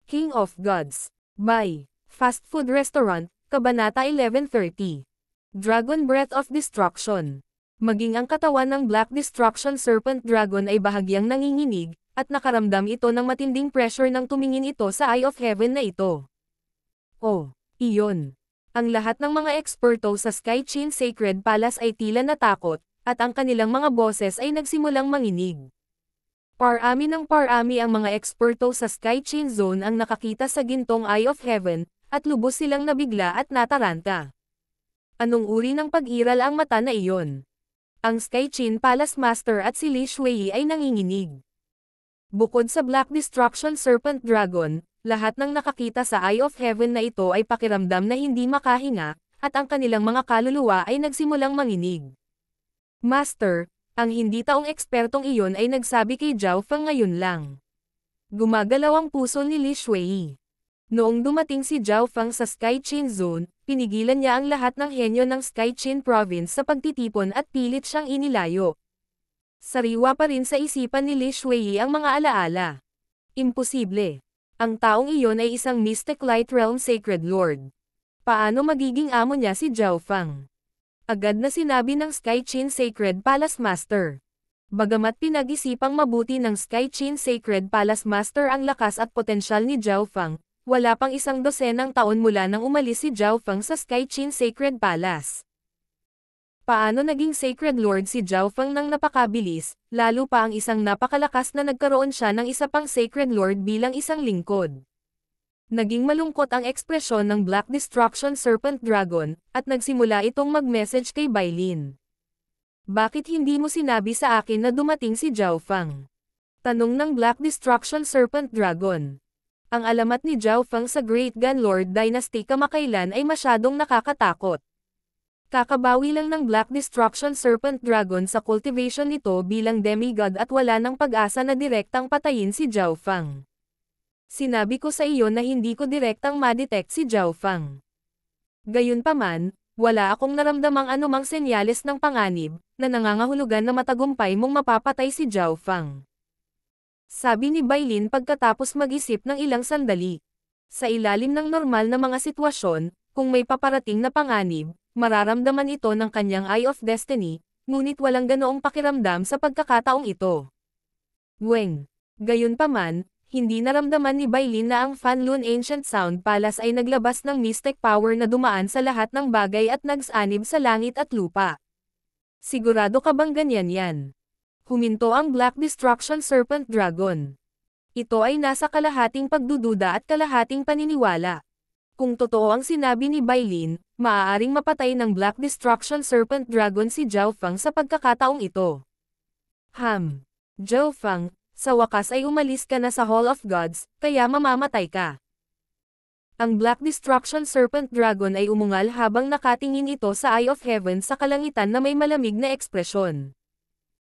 King of Gods. By Fast Food Restaurant, Kabanata 1130. Dragon Breath of Destruction. Maging ang katawan ng Black Destruction Serpent Dragon ay bahagyang nanginginig, at nakaramdam ito ng matinding pressure nang tumingin ito sa Eye of Heaven na ito. Oh, iyon. Ang lahat ng mga eksperto sa Sky Chain Sacred Palace ay tila natakot, at ang kanilang mga boses ay nagsimulang manginig. Parami ng parami ang mga eksperto sa Sky Chain Zone ang nakakita sa gintong Eye of Heaven, at lubos silang nabigla at nataranta. Anong uri ng pag-iral ang mata na iyon? Ang Sky Chain Palace Master at si Li Shui ay nanginginig. Bukod sa Black Destruction Serpent Dragon, lahat ng nakakita sa Eye of Heaven na ito ay pakiramdam na hindi makahinga, at ang kanilang mga kaluluwa ay nagsimulang manginig. Master, ang hindi taong ekspertong iyon ay nagsabi kay Zhao Feng ngayon lang. Gumagalaw ang puso ni Li Shui. Noong dumating si Zhao Feng sa Sky Chain Zone, pinigilan niya ang lahat ng henyo ng Sky Chain Province sa pagtitipon at pilit siyang inilayo. Sariwa pa rin sa isipan ni Li Shui ang mga alaala. Imposible. Ang taong iyon ay isang Mystic Light Realm Sacred Lord. Paano magiging amo niya si Zhao Feng? Agad na sinabi ng Sky Chain Sacred Palace Master. Bagamat pinag-isipang mabuti ng Sky Chain Sacred Palace Master ang lakas at potensyal ni Zhao Feng, wala pang 12 taon mula nang umalis si Zhao Feng sa Sky Chain Sacred Palace. Paano naging Sacred Lord si Zhao Feng nang napakabilis, lalo pa ang isang napakalakas na nagkaroon siya ng isa pang Sacred Lord bilang isang lingkod? Naging malungkot ang ekspresyon ng Black Destruction Serpent Dragon, at nagsimula itong mag-message kay Bailin. Bakit hindi mo sinabi sa akin na dumating si Zhao Feng? Tanong ng Black Destruction Serpent Dragon. Ang alamat ni Zhao Feng sa Great Gun Lord Dynasty kamakailan ay masyadong nakakatakot. Kakabawi lang ng Black Destruction Serpent Dragon sa cultivation nito bilang demigod at wala ng pag-asa na direktang patayin si Zhao Feng. Sinabi ko sa iyo na hindi ko direktang ma-detect si Zhao Feng. Gayunpaman, wala akong naramdamang anumang senyales ng panganib, na nangangahulugan na matagumpay mong mapapatay si Zhao Feng. Sabi ni Bailin pagkatapos mag-isip ng ilang sandali. Sa ilalim ng normal na mga sitwasyon, kung may paparating na panganib, mararamdaman ito ng kanyang Eye of Destiny, ngunit walang ganoong pakiramdam sa pagkakataong ito. Weng. Gayunpaman, hindi naramdaman ni Bailin na ang Fanlun Ancient Sound Palace ay naglabas ng mystic power na dumaan sa lahat ng bagay at nagsanib sa langit at lupa. Sigurado ka bang ganyan yan? Huminto ang Black Destruction Serpent Dragon. Ito ay nasa kalahating pagdududa at kalahating paniniwala. Kung totoo ang sinabi ni Bailin, maaaring mapatay ng Black Destruction Serpent Dragon si Zhao Feng sa pagkakataong ito. Zhao Feng, sa wakas ay umalis ka na sa Hall of Gods, kaya mamamatay ka. Ang Black Destruction Serpent Dragon ay umungal habang nakatingin ito sa Eye of Heaven sa kalangitan na may malamig na ekspresyon.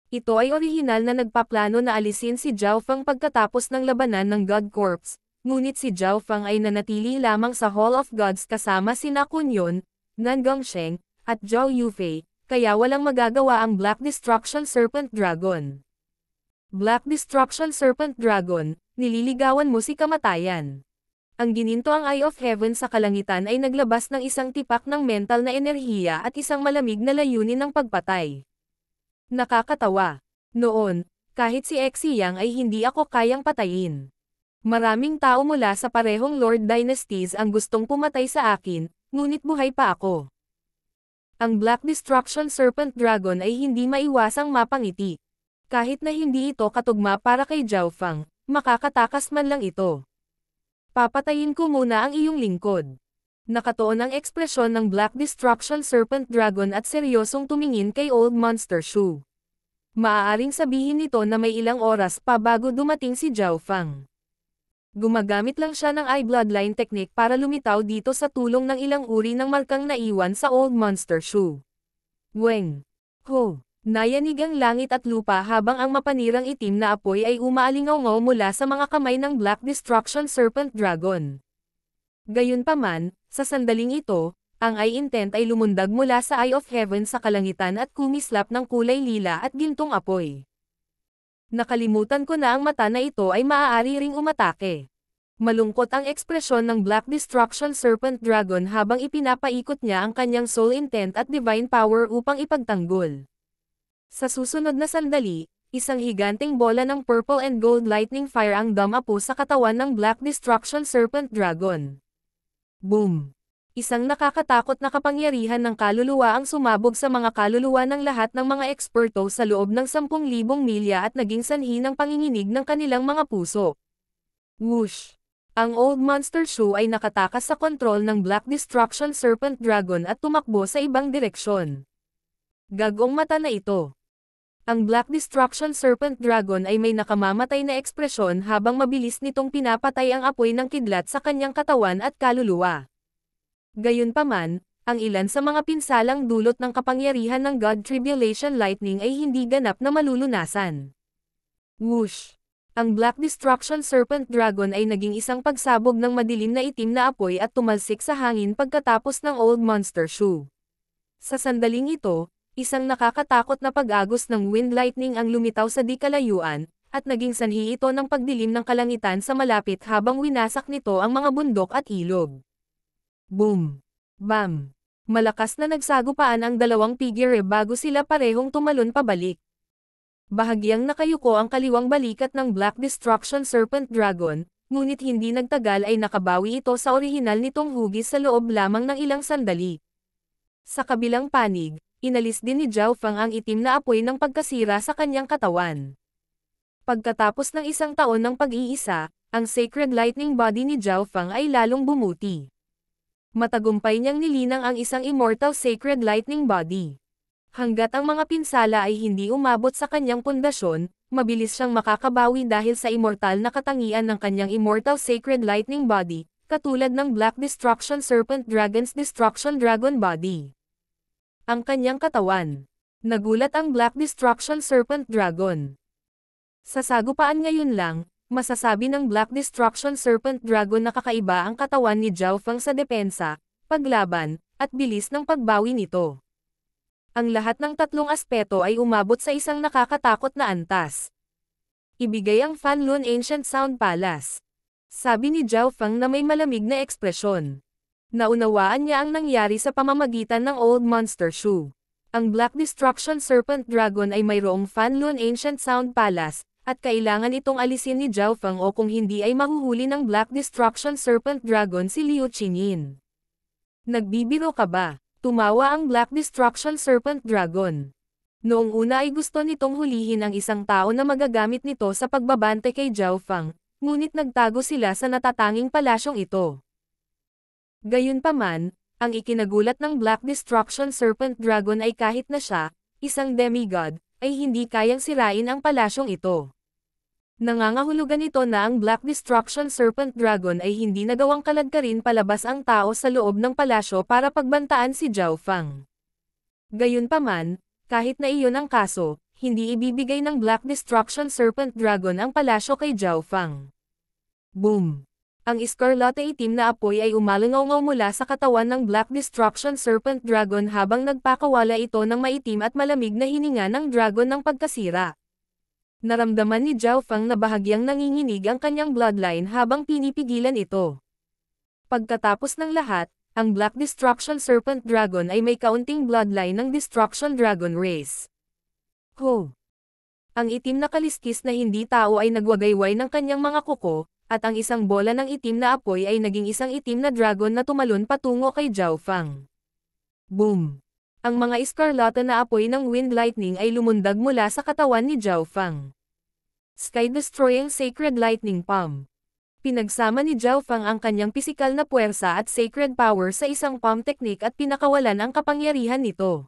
Ito ay orihinal na nagpaplano na alisin si Zhao Feng pagkatapos ng labanan ng God Corps, ngunit si Zhao Feng ay nanatili lamang sa Hall of Gods kasama sina Kun Yun, Nan Gongsheng, at Zhao Yufei, kaya walang magagawa ang Black Destruction Serpent Dragon. Black Destruction Serpent Dragon, nililigawan mo si kamatayan. Ang gininto ang Eye of Heaven sa kalangitan ay naglabas ng isang tipak ng mental na enerhiya at isang malamig na layunin ng pagpatay. Nakakatawa. Noon, kahit si Exiyang ay hindi ako kayang patayin. Maraming tao mula sa parehong Lord Dynasties ang gustong pumatay sa akin, ngunit buhay pa ako. Ang Black Destruction Serpent Dragon ay hindi maiwasang mapangiti. Kahit na hindi ito katugma para kay Zhao Feng, makakatakas man lang ito. Papatayin ko muna ang iyong lingkod. Nakatuon ang ekspresyon ng Black Destruction Serpent Dragon at seryosong tumingin kay Old Monster Shu. Maaaring sabihin nito na may ilang oras pa bago dumating si Zhao Feng. Gumagamit lang siya ng Eye Bloodline Technique para lumitaw dito sa tulong ng ilang uri ng markang naiwan sa Old Monster Shu. Weng. Ho. Nayanig ang langit at lupa habang ang mapanirang itim na apoy ay umaalingaw mula sa mga kamay ng Black Destruction Serpent Dragon. Gayunpaman, sa sandaling ito, ang Eye Intent ay lumundag mula sa Eye of Heaven sa kalangitan at kumislap ng kulay lila at gintong apoy. Nakalimutan ko na ang mata na ito ay maaari ring umatake. Malungkot ang ekspresyon ng Black Destruction Serpent Dragon habang ipinapaikot niya ang kanyang soul intent at divine power upang ipagtanggol. Sa susunod na sandali, isang higanteng bola ng purple and gold lightning fire ang dumapo sa katawan ng Black Destruction Serpent Dragon. Boom! Isang nakakatakot na kapangyarihan ng kaluluwa ang sumabog sa mga kaluluwa ng lahat ng mga eksperto sa loob ng 10,000 milya at naging sanhi ng panginginig ng kanilang mga puso. Whoosh! Ang Old Monster Shoe ay nakatakas sa kontrol ng Black Destruction Serpent Dragon at tumakbo sa ibang direksyon. Gagong mata na ito. Ang Black Destruction Serpent Dragon ay may nakamamatay na ekspresyon habang mabilis nitong pinapatay ang apoy ng kidlat sa kanyang katawan at kaluluwa. Gayunpaman, ang ilan sa mga pinsalang dulot ng kapangyarihan ng God Tribulation Lightning ay hindi ganap na malulunasan. Whoosh! Ang Black Destruction Serpent Dragon ay naging isang pagsabog ng madilim na itim na apoy at tumalsik sa hangin pagkatapos ng Old Monster Shoe. Sa sandaling ito, isang nakakatakot na pag-agos ng wind lightning ang lumitaw sa di kalayuan, at naging sanhi ito ng pagdilim ng kalangitan sa malapit habang winasak nito ang mga bundok at ilog. Boom! Bam! Malakas na nagsagupaan ang dalawang figure bago sila parehong tumalon pabalik. Bahagyang nakayuko ang kaliwang balikat ng Black Destruction Serpent Dragon, ngunit hindi nagtagal ay nakabawi ito sa orihinal nitong hugis sa loob lamang ng ilang sandali. Sa kabilang panig, inalis din ni Zhao Feng ang itim na apoy ng pagkasira sa kanyang katawan. Pagkatapos ng isang taon ng pag-iisa, ang Sacred Lightning Body ni Zhao Feng ay lalong bumuti. Matagumpay niyang nilinang ang isang Immortal Sacred Lightning Body. Hanggat ang mga pinsala ay hindi umabot sa kanyang pundasyon, mabilis siyang makakabawi dahil sa immortal na katangian ng kanyang Immortal Sacred Lightning Body, katulad ng Black Destruction Serpent Dragon's Destruction Dragon Body. Ang kanyang katawan. Nagulat ang Black Destruction Serpent Dragon. Sa sagupaan ngayon lang, masasabi ng Black Destruction Serpent Dragon na kakaiba ang katawan ni Zhao Feng sa depensa, paglaban, at bilis ng pagbawi nito. Ang lahat ng tatlong aspeto ay umabot sa isang nakakatakot na antas. Ibigay ang Fanlun Ancient Sound Palace. Sabi ni Zhao Feng na may malamig na ekspresyon. Naunawaan niya ang nangyari sa pamamagitan ng Old Monster Shoe. Ang Black Destruction Serpent Dragon ay mayroong Fanlun Ancient Sound Palace, at kailangan itong alisin ni Zhao Feng o kung hindi ay mahuhuli ng Black Destruction Serpent Dragon si Liu Qingyin. Nagbibiro ka ba? Tumawa ang Black Destruction Serpent Dragon. Noong una ay gusto nitong hulihin ang isang tao na magagamit nito sa pagbabante kay Zhao Feng, ngunit nagtago sila sa natatanging palasyong ito. Gayunpaman, ang ikinagulat ng Black Destruction Serpent Dragon ay kahit na siya, isang demigod, ay hindi kayang sirain ang palasyong ito. Nangangahulugan ito na ang Black Destruction Serpent Dragon ay hindi nagawang kaladkarin palabas ang tao sa loob ng palasyo para pagbantaan si Zhao Feng. Gayunpaman, kahit na iyon ang kaso, hindi ibibigay ng Black Destruction Serpent Dragon ang palasyo kay Zhao Feng. Boom! Ang iskarlate itim na apoy ay umalangaw mula sa katawan ng Black Destruction Serpent Dragon habang nagpakawala ito ng maitim at malamig na hininga ng dragon ng pagkasira. Naramdaman ni Zhao Feng na bahagyang nanginginig ang kanyang bloodline habang pinipigilan ito. Pagkatapos ng lahat, ang Black Destruction Serpent Dragon ay may kaunting bloodline ng Destruction Dragon Race. Ho! Ang itim na kaliskis na hindi tao ay nagwagayway ng kanyang mga kuko, at ang isang bola ng itim na apoy ay naging isang itim na dragon na tumalon patungo kay Zhao Feng. Boom! Ang mga iskarlata na apoy ng wind lightning ay lumundag mula sa katawan ni Zhao Feng. Sky-destroying Sacred Lightning Palm. Pinagsama ni Zhao Feng ang kanyang pisikal na puwersa at sacred power sa isang palm technique at pinakawalan ang kapangyarihan nito.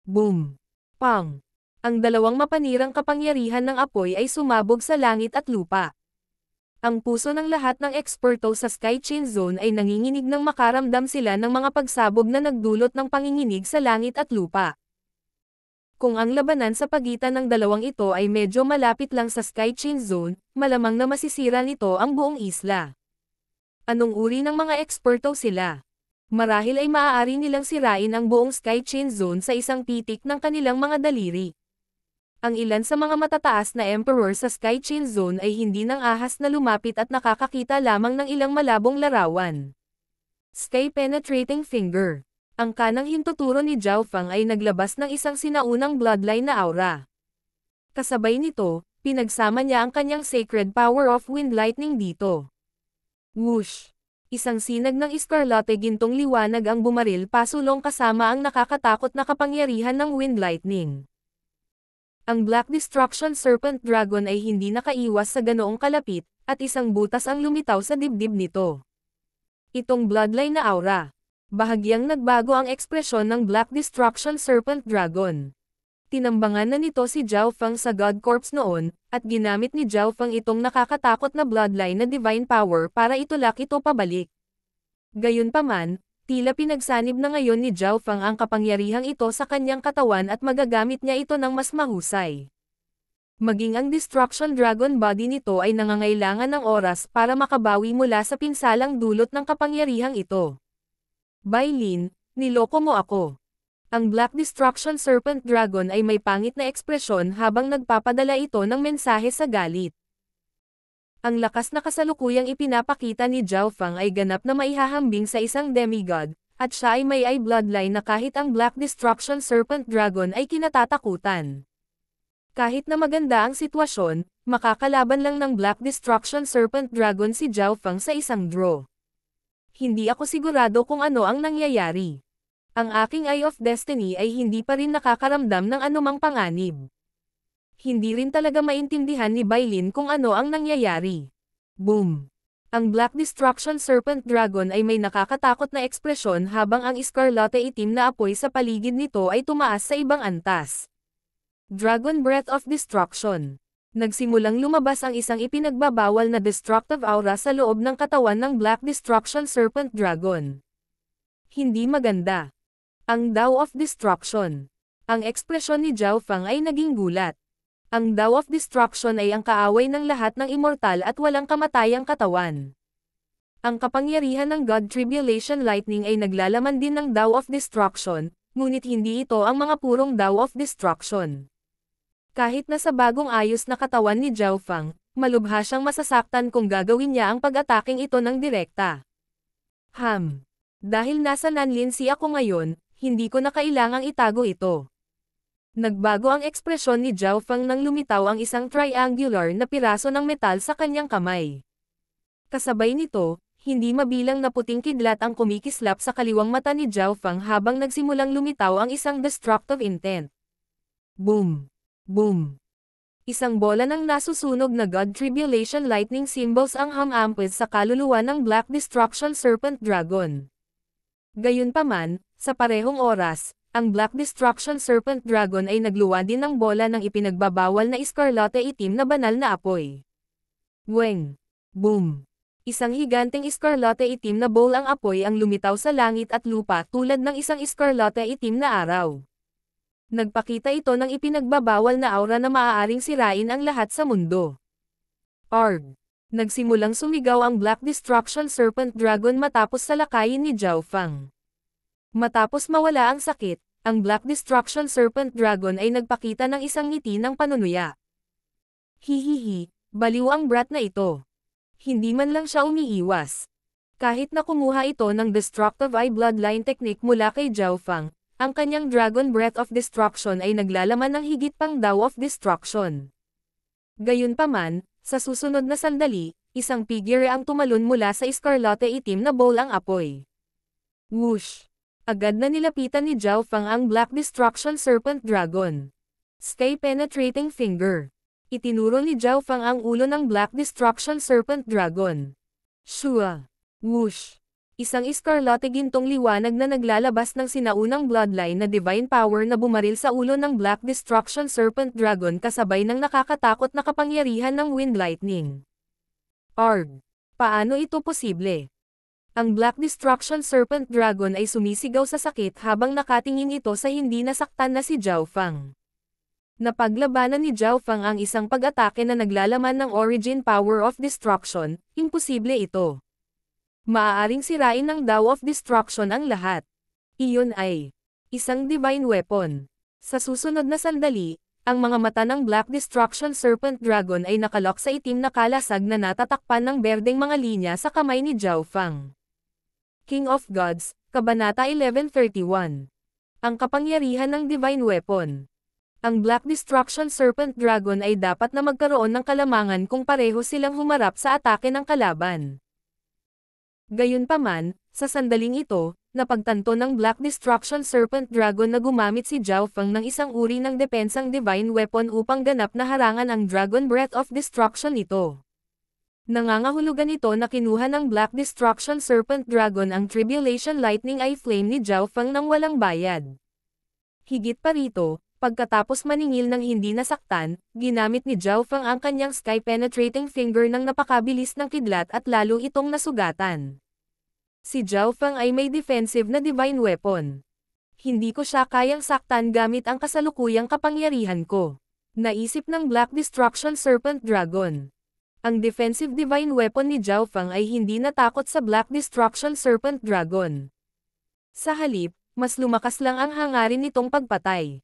Boom! Pang! Ang dalawang mapanirang kapangyarihan ng apoy ay sumabog sa langit at lupa. Ang puso ng lahat ng eksperto sa Sky Chain Zone ay nanginginig nang makaramdam sila ng mga pagsabog na nagdulot ng panginginig sa langit at lupa. Kung ang labanan sa pagitan ng dalawang ito ay medyo malapit lang sa Sky Chain Zone, malamang na masisira nito ang buong isla. Anong uri ng mga eksperto sila? Marahil ay maaari nilang sirain ang buong Sky Chain Zone sa isang pitik ng kanilang mga daliri. Ang ilan sa mga matataas na Emperor sa Sky Chain Zone ay hindi nang ahas na lumapit at nakakakita lamang ng ilang malabong larawan. Sky Penetrating Finger. Ang kanang hintuturo ni Zhao Fang ay naglabas ng isang sinaunang bloodline na aura. Kasabay nito, pinagsama niya ang kanyang sacred power of wind lightning dito. Whoosh! Isang sinag ng iskarlate gintong liwanag ang bumaril pasulong kasama ang nakakatakot na kapangyarihan ng wind lightning. Ang Black Destruction Serpent Dragon ay hindi nakaiwas sa ganoong kalapit, at isang butas ang lumitaw sa dibdib nito. Itong bloodline na aura. Bahagyang nagbago ang ekspresyon ng Black Destruction Serpent Dragon. Tinambangan na nito si Zhao Fang sa God Corpse noon, at ginamit ni Zhao Fang itong nakakatakot na bloodline na divine power para itulak ito pabalik. Gayunpaman, tila pinagsanib na ngayon ni Zhao Fang ang kapangyarihang ito sa kanyang katawan at magagamit niya ito ng mas mahusay. Maging ang Destruction Dragon body nito ay nangangailangan ng oras para makabawi mula sa pinsalang dulot ng kapangyarihang ito. Bailin, niloko mo ako. Ang Black Destruction Serpent Dragon ay may pangit na ekspresyon habang nagpapadala ito ng mensahe sa galit. Ang lakas na kasalukuyang ipinapakita ni Zhao Fang ay ganap na maihahambing sa isang demigod, at siya ay may bloodline na kahit ang Black Destruction Serpent Dragon ay kinatatakutan. Kahit na maganda ang sitwasyon, makakalaban lang ng Black Destruction Serpent Dragon si Zhao Fang sa isang draw. Hindi ako sigurado kung ano ang nangyayari. Ang aking Eye of Destiny ay hindi pa rin nakakaramdam ng anumang panganib. Hindi rin talaga maintindihan ni Bailin kung ano ang nangyayari. Boom! Ang Black Destruction Serpent Dragon ay may nakakatakot na ekspresyon habang ang iskarlate itim na apoy sa paligid nito ay tumaas sa ibang antas. Dragon Breath of Destruction. Nagsimulang lumabas ang isang ipinagbabawal na destructive aura sa loob ng katawan ng Black Destruction Serpent Dragon. Hindi maganda. Ang Dao of Destruction. Ang ekspresyon ni Zhao Fang ay naging gulat. Ang Dao of Destruction ay ang kaaway ng lahat ng immortal at walang kamatayang katawan. Ang kapangyarihan ng God Tribulation Lightning ay naglalaman din ng Dao of Destruction, ngunit hindi ito ang mga purong Dao of Destruction. Kahit na sa bagong ayos na katawan ni Zhao Fang, malubha siyang masasaktan kung gagawin niya ang pag-ataking ito ng direkta. Dahil nasa Nanlinsi ako ngayon, hindi ko na kailangang itago ito. Nagbago ang ekspresyon ni Zhao Fang nang lumitaw ang isang triangular na piraso ng metal sa kanyang kamay. Kasabay nito, hindi mabilang na puting kidlat ang kumikislap sa kaliwang mata ni Zhao Fang habang nagsimulang lumitaw ang isang destructive intent. Boom! Boom! Isang bola ng nasusunog na God Tribulation Lightning symbols ang hamampis sa kaluluwa ng Black Destruction Serpent Dragon. Gayunpaman, sa parehong oras, ang Black Destruction Serpent Dragon ay nagluwa din ng bola ng ipinagbabawal na iskarlate itim na banal na apoy. Weng! Boom! Isang higanteng iskarlate itim na bowl ang apoy ang lumitaw sa langit at lupa tulad ng isang iskarlate itim na araw. Nagpakita ito ng ipinagbabawal na aura na maaaring sirain ang lahat sa mundo. Arg! Nagsimulang sumigaw ang Black Destruction Serpent Dragon matapos salakayin ni Zhao Fang. Matapos mawala ang sakit, ang Black Destruction Serpent Dragon ay nagpakita ng isang ngiti ng panunuya. Hihihi, baliw ang brat na ito. Hindi man lang siya umiiwas. Kahit na kumuha ito ng Destructive Eye Bloodline Technique mula kay Zhao Fang, ang kanyang Dragon Breath of Destruction ay naglalaman ng higit pang Dao of Destruction. Gayunpaman, sa susunod na sandali, isang figure ang tumalon mula sa iskarlate itim na bowl ang apoy. Whoosh! Agad na nilapitan ni Zhao Fang ang Black Destruction Serpent Dragon. Sky Penetrating Finger. Itinuro ni Zhao Fang ang ulo ng Black Destruction Serpent Dragon. Shua! Whoosh! Isang iskarlate gintong liwanag na naglalabas ng sinaunang bloodline na divine power na bumaril sa ulo ng Black Destruction Serpent Dragon kasabay ng nakakatakot na kapangyarihan ng wind lightning. Arg! Paano ito posible? Ang Black Destruction Serpent Dragon ay sumisigaw sa sakit habang nakatingin ito sa hindi nasaktan na si Zhao Fang. Napaglabanan ni Zhao Fang ang isang pag-atake na naglalaman ng Origin Power of Destruction, imposible ito. Maaaring sirain ng Dao of Destruction ang lahat. Iyon ay isang divine weapon. Sa susunod na sandali, Ang mga mata ng Black Destruction Serpent Dragon ay nakalok sa itim na kalasag na natatakpan ng berdeng mga linya sa kamay ni Zhao Fang. King of Gods, Kabanata 1131. Ang kapangyarihan ng Divine Weapon. Ang Black Destruction Serpent Dragon ay dapat na magkaroon ng kalamangan kung pareho silang humarap sa atake ng kalaban. Gayunpaman, sa sandaling ito, napagtanto ng Black Destruction Serpent Dragon na gumamit si Zhao Fang ng isang uri ng depensang Divine Weapon upang ganap na harangan ang Dragon Breath of Destruction nito. Nangangahulugan ito na kinuha ng Black Destruction Serpent Dragon ang Tribulation Lightning Eye Flame ni Zhao Fang nang walang bayad. Higit pa rito, pagkatapos maningil ng hindi nasaktan, ginamit ni Zhao Fang ang kanyang sky-penetrating finger ng napakabilis ng kidlat at lalo itong nasugatan. Si Zhao Fang ay may defensive na divine weapon. Hindi ko siya kayang saktan gamit ang kasalukuyang kapangyarihan ko. Naisip ng Black Destruction Serpent Dragon. Ang defensive divine weapon ni Zhao Fang ay hindi natakot sa Black Destruction Serpent Dragon. Sa halip, mas lumakas lang ang hangarin nitong pagpatay.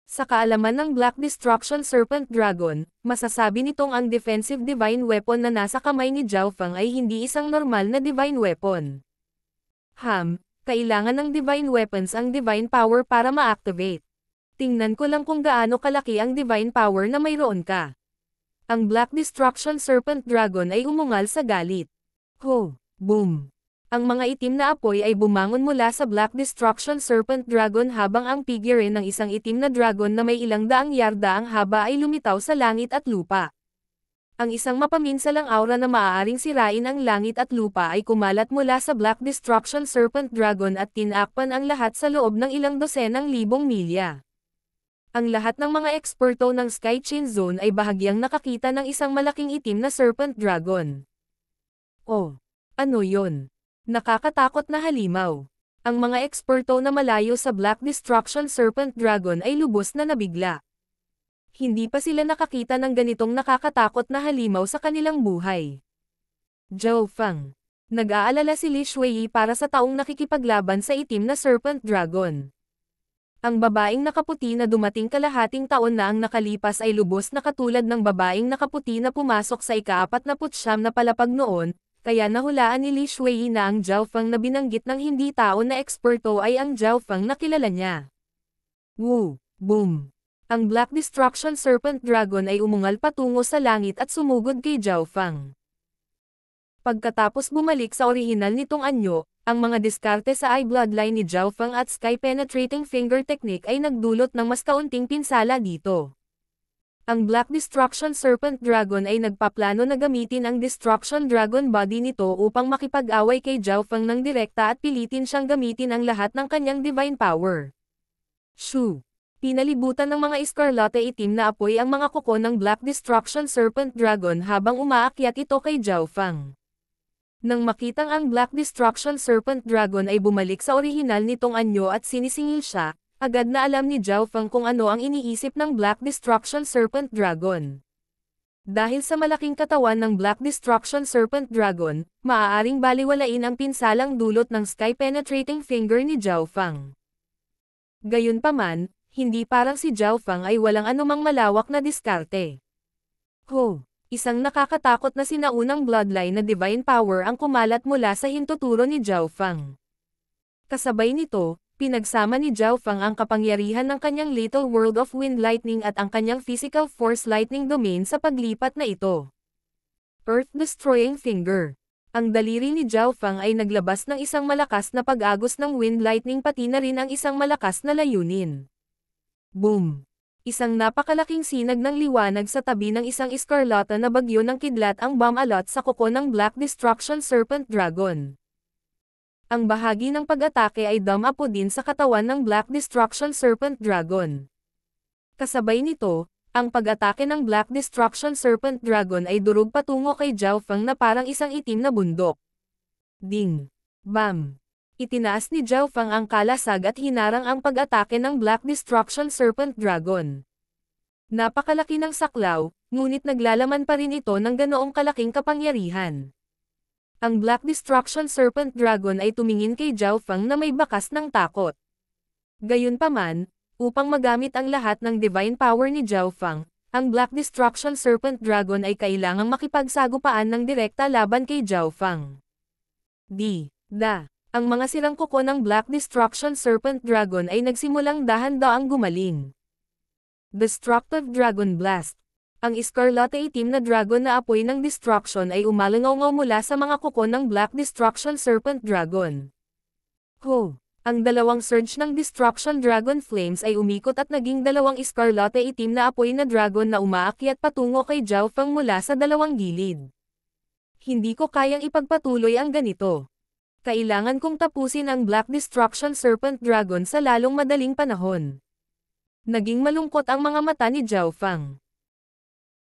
Sa kaalaman ng Black Destruction Serpent Dragon, masasabi nitong ang defensive divine weapon na nasa kamay ni Zhao Fang ay hindi isang normal na divine weapon. Kailangan ng divine weapons ang divine power para ma-activate. Tingnan ko lang kung gaano kalaki ang divine power na mayroon ka. Ang Black Destruction Serpent Dragon ay umungal sa galit. Ho! Boom! Ang mga itim na apoy ay bumangon mula sa Black Destruction Serpent Dragon habang ang figure ng isang itim na dragon na may ilang daang yarda ang haba ay lumitaw sa langit at lupa. Ang isang mapaminsalang aura na maaaring sirain ang langit at lupa ay kumalat mula sa Black Destruction Serpent Dragon at tinakpan ang lahat sa loob ng ilang dosenang libong milya. Ang lahat ng mga eksperto ng Sky Chain Zone ay bahagyang nakakita ng isang malaking itim na Serpent Dragon. Oh! Ano yon? Nakakatakot na halimaw. Ang mga eksperto na malayo sa Black Destruction Serpent Dragon ay lubos na nabigla. Hindi pa sila nakakita ng ganitong nakakatakot na halimaw sa kanilang buhay. Zhao Fang. Nag-aalala si Li Shuiyi para sa taong nakikipaglaban sa itim na Serpent Dragon. Ang babaeng nakaputi na dumating kalahating taon na ang nakalipas ay lubos na katulad ng babaeng nakaputi na pumasok sa ika-49 na palapag noon, kaya nahulaan ni Li Shuiyi na ang Zhao Fang na binanggit ng hindi tao na eksperto ay ang Zhao Fang na kilala niya. Woo! Boom! Ang Black Destruction Serpent Dragon ay umungal patungo sa langit at sumugod kay Zhao Fang. Pagkatapos bumalik sa orihinal nitong anyo, ang mga diskarte sa Eye Bloodline ni Zhao Fang at Sky Penetrating Finger Technique ay nagdulot ng mas kaunting pinsala dito. Ang Black Destruction Serpent Dragon ay nagpaplano na gamitin ang Destruction Dragon Body nito upang makipag-away kay Zhao Fang ng direkta at pilitin siyang gamitin ang lahat ng kanyang divine power. Shoo! Pinalibutan ng mga iskarlate itim na apoy ang mga kuko ng Black Destruction Serpent Dragon habang umaakyat ito kay Zhao Fang. Nang makitang ang Black Destruction Serpent Dragon ay bumalik sa orihinal nitong anyo at sinisingil siya, agad na alam ni Zhao Fang kung ano ang iniisip ng Black Destruction Serpent Dragon. Dahil sa malaking katawan ng Black Destruction Serpent Dragon, maaaring baliwalain ang pinsalang dulot ng sky-penetrating finger ni Zhao Fang. Gayunpaman, hindi parang si Zhao Fang ay walang anumang malawak na diskarte. Ho! Isang nakakatakot na sinaunang bloodline na divine power ang kumalat mula sa hintuturo ni Zhao Fang. Kasabay nito, pinagsama ni Zhao Fang ang kapangyarihan ng kanyang Little World of Wind Lightning at ang kanyang Physical Force Lightning Domain sa paglipat na ito. Earth-destroying finger. Ang daliri ni Zhao Fang ay naglabas ng isang malakas na pag-agos ng Wind Lightning pati na rin ang isang malakas na layunin. Boom! Isang napakalaking sinag ng liwanag sa tabi ng isang iskarlata na bagyo ng kidlat ang bomb-alot sa kuko ng Black Destruction Serpent Dragon. Ang bahagi ng pag-atake ay dumapo din sa katawan ng Black Destruction Serpent Dragon. Kasabay nito, ang pag-atake ng Black Destruction Serpent Dragon ay durog patungo kay Zhao Fang na parang isang itim na bundok. Ding! Bam! Itinaas ni Zhao Fang ang kalasag at hinarang ang pag-atake ng Black Destruction Serpent Dragon. Napakalaki ng saklaw, ngunit naglalaman pa rin ito ng ganoong kalaking kapangyarihan. Ang Black Destruction Serpent Dragon ay tumingin kay Zhao Fang na may bakas ng takot. Gayunpaman, Upang magamit ang lahat ng divine power ni Zhao Fang, ang Black Destruction Serpent Dragon ay kailangang makipagsagupaan ng direkta laban kay Zhao Fang. Ang mga sirang kuko ng Black Destruction Serpent Dragon ay nagsimulang dahan-daang gumaling. Destructive Dragon Blast. Ang iskarlate itim na dragon na apoy ng destruction ay umalangaw mula sa mga kuko ng Black Destruction Serpent Dragon. Ang dalawang surge ng Destruction Dragon Flames ay umikot at naging dalawang iskarlate itim na apoy na dragon na umaakyat patungo kay Zhao Fang mula sa dalawang gilid. Hindi ko kayang ipagpatuloy ang ganito. Kailangan kong tapusin ang Black Destruction Serpent Dragon sa lalong madaling panahon. Naging malungkot ang mga mata ni Zhao Fang.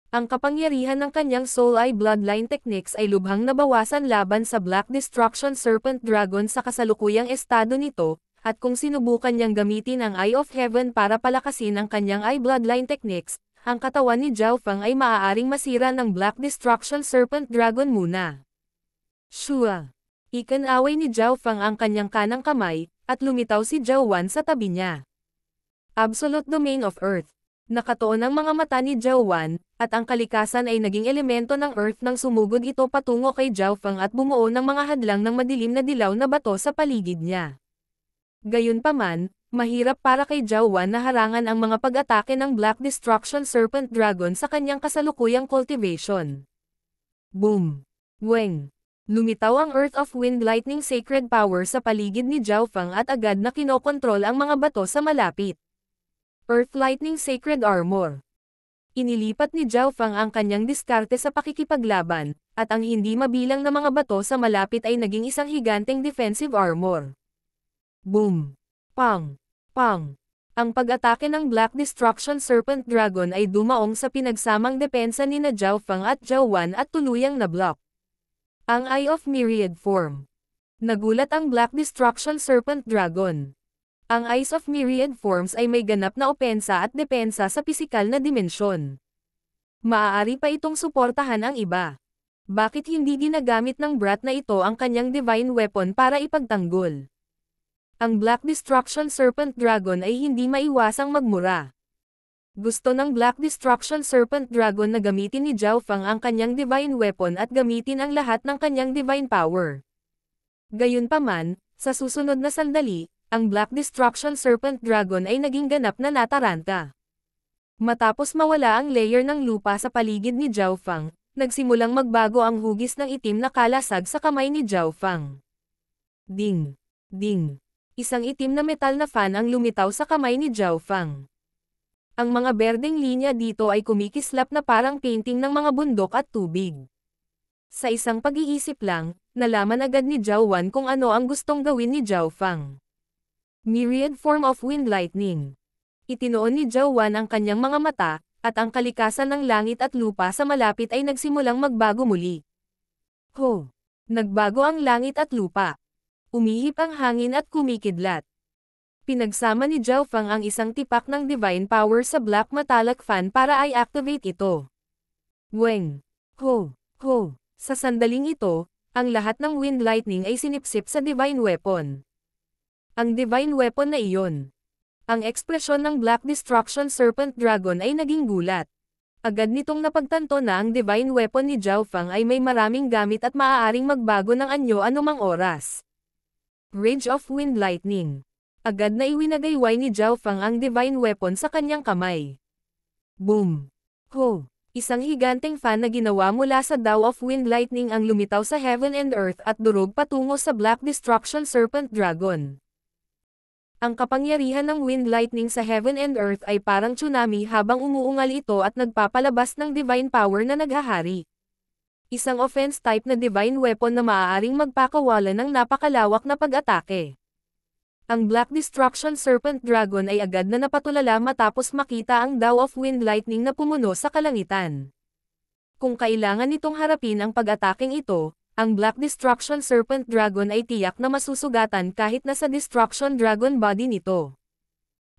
Ang kapangyarihan ng kanyang Soul Eye Bloodline Techniques ay lubhang nabawasan laban sa Black Destruction Serpent Dragon sa kasalukuyang estado nito, at kung sinubukan niyang gamitin ang Eye of Heaven para palakasin ang kanyang Eye Bloodline Techniques, ang katawan ni Zhao Fang ay maaaring masira ng Black Destruction Serpent Dragon muna. Ikanaway ni Zhao Fang ang kanyang kanang kamay, at lumitaw si Zhao Wan sa tabi niya. Absolute Domain of Earth. Nakatuon ang mga mata ni Zhao Wan, at ang kalikasan ay naging elemento ng Earth nang sumugod ito patungo kay Zhao Fang at bumuo ng mga hadlang ng madilim na dilaw na bato sa paligid niya. Gayunpaman, mahirap para kay Zhao Wan na harangan ang mga pag-atake ng Black Destruction Serpent Dragon sa kanyang kasalukuyang cultivation. Boom! Weng! Lumitaw ang Earth of Wind Lightning Sacred Power sa paligid ni Zhao Fang at agad na kinokontrol ang mga bato sa malapit. Earth Lightning Sacred Armor. Inilipat ni Zhao Fang ang kanyang diskarte sa pakikipaglaban, at ang hindi mabilang na mga bato sa malapit ay naging isang higanteng defensive armor. Boom! Pang! Pang! Ang pag-atake ng Black Destruction Serpent Dragon ay dumaong sa pinagsamang depensa ni na Zhao Fang at Zhao Wan at tuluyang na-block. Ang Eye of Myriad Form. Nagulat ang Black Destruction Serpent Dragon. Ang Eyes of Myriad Forms ay may ganap na opensa at depensa sa pisikal na dimensyon. Maaari pa itong suportahan ang iba. Bakit hindi ginagamit ng brat na ito ang kanyang divine weapon para ipagtanggol? Ang Black Destruction Serpent Dragon ay hindi maiwasang magmura. Gusto ng Black Destruction Serpent Dragon na gamitin ni Zhao Fang ang kanyang divine weapon at gamitin ang lahat ng kanyang divine power. Gayunpaman, sa susunod na sandali, ang Black Destruction Serpent Dragon ay naging ganap na nataranta. Matapos mawala ang layer ng lupa sa paligid ni Zhao Fang, nagsimulang magbago ang hugis ng itim na kalasag sa kamay ni Zhao Fang. Ding! Ding! Isang itim na metal na fan ang lumitaw sa kamay ni Zhao Fang. Ang mga berdeng linya dito ay kumikislap na parang painting ng mga bundok at tubig. Sa isang pag-iisip lang, nalaman agad ni Zhao Wan kung ano ang gustong gawin ni Zhao Fang. Myriad Form of Wind Lightning. Itinoon ni Zhao Wan ang kanyang mga mata, at ang kalikasan ng langit at lupa sa malapit ay nagsimulang magbago muli. Nagbago ang langit at lupa. Umihip ang hangin at kumikidlat. Pinagsama ni Zhao Fang ang isang tipak ng divine power sa Black Metallic Fan para i-activate ito. Weng! Sa sandaling ito, ang lahat ng Wind Lightning ay sinipsip sa divine weapon. Ang divine weapon na iyon. Ang ekspresyon ng Black Destruction Serpent Dragon ay naging gulat. Agad nitong napagtanto na ang divine weapon ni Zhao Fang ay may maraming gamit at maaaring magbago ng anyo anumang oras. Rage of Wind Lightning. Agad na iwinagayway ni Zhao Fang ang divine weapon sa kanyang kamay. Boom! Isang higanteng fan na ginawa mula sa Dao of Wind Lightning ang lumitaw sa heaven and earth at durog patungo sa Black Destruction Serpent Dragon. Ang kapangyarihan ng Wind Lightning sa heaven and earth ay parang tsunami habang umuungal ito at nagpapalabas ng divine power na naghahari. Isang offense type na divine weapon na maaaring magpakawala ng napakalawak na pag-atake. Ang Black Destruction Serpent Dragon ay agad na napatulala matapos makita ang Dao of Wind Lightning na pumuno sa kalangitan. Kung kailangan nitong harapin ang pag-ataking ito, ang Black Destruction Serpent Dragon ay tiyak na masusugatan kahit nasa Destruction Dragon body nito.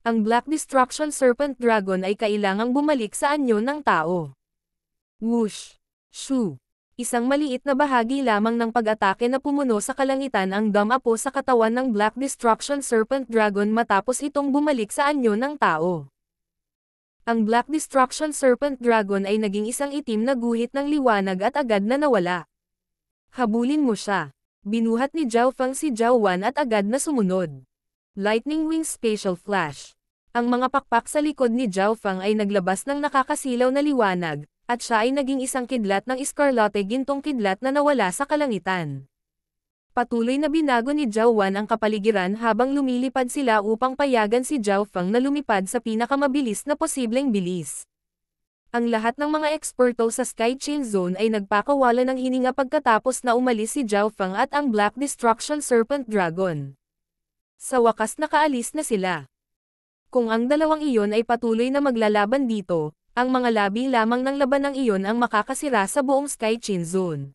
Ang Black Destruction Serpent Dragon ay kailangang bumalik sa anyo ng tao. Whoosh! Shoo! Isang maliit na bahagi lamang ng pag-atake na pumuno sa kalangitan ang damapo sa katawan ng Black Destruction Serpent Dragon matapos itong bumalik sa anyo ng tao. Ang Black Destruction Serpent Dragon ay naging isang itim na guhit ng liwanag at agad na nawala. Habulin mo siya. Binuhat ni Zhao Feng si Zhao Wan at agad na sumunod. Lightning Wing Spatial Flash. Ang mga pakpak sa likod ni Zhao Feng ay naglabas ng nakakasilaw na liwanag, at siya ay naging isang kidlat ng Escarlate gintong kidlat na nawala sa kalangitan. Patuloy na binago ni Zhao Wan ang kapaligiran habang lumilipad sila upang payagan si Zhao Feng na lumipad sa pinakamabilis na posibleng bilis. Ang lahat ng mga eksperto sa Sky Chain Zone ay nagpakawala ng hininga pagkatapos na umalis si Zhao Feng at ang Black Destruction Serpent Dragon. Sa wakas nakaalis na sila. Kung ang dalawang iyon ay patuloy na maglalaban dito, ang mga labi lamang ng labanang iyon ang makakasira sa buong Sky Chain Zone.